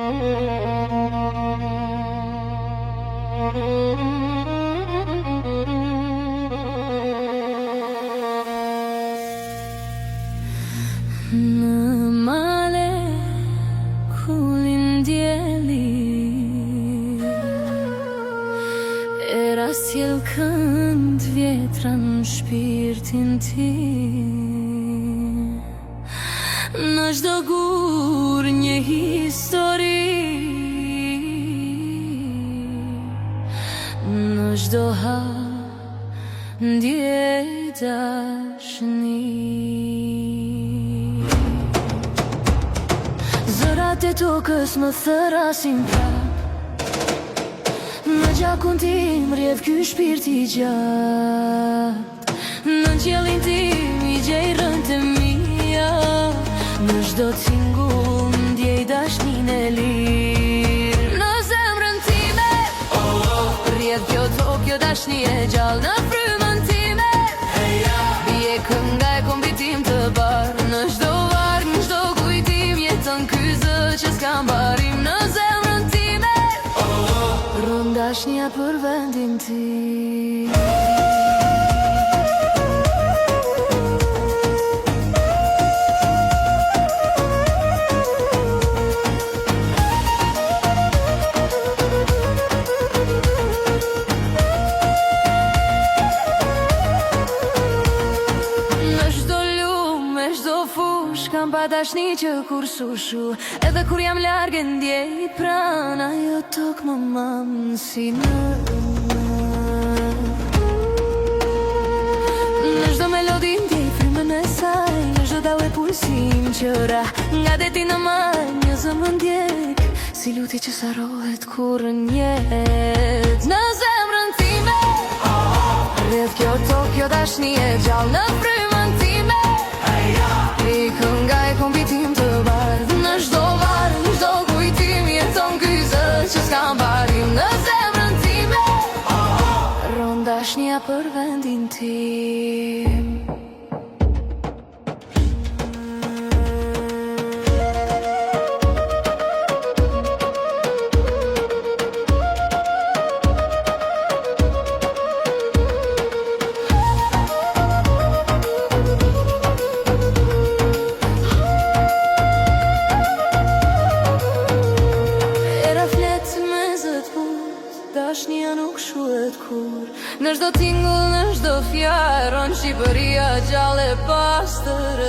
Në male ku lindjeli era sjell kënd vjetra në shpirtin tim. Në çdo gur një histori, në çdo hap ndjej dashni. Zërat e tokës më thërasin prap, në gjakun tim rjedh ky shpirti gjatë. Në qiellin tim i gjej rëndë e mia, në çdo tingull ndjej dashnin e lirë. Në zemrën time rjedh kjo tokë, kjo dashni e gjallë. Në frymën time bie kënga e kombit tim të bardhë. Në çdo varg, në çdo kujtim jeton ky zë që s'ka mbarim. Në zemrën time rron dashnia për vendin tim. Kam pa dashni që kur sushu, edhe kur jam larg e ndjej pranë. Ajo tokë më mam si në çdo melodi ndjej frymën e saj. Në çdo dau e pulsim që ra nga deti në maj. Një zë më ndjek si luti që sarohet kur njet. Në zemrën time rjedh kjo tokë, kjo dashni e gjallë. Në frymën time i kënga e kombit tim të bardhë. Në çdo varg, në çdo kujtim jeton ky zë që s'ka mbarim. Në zemrën time rron dashnia për vendin tim. Dashnia nuk shuhet kur, në çdo tingull, në çdo fjalë, ron Shqipëria gjallë e pastër.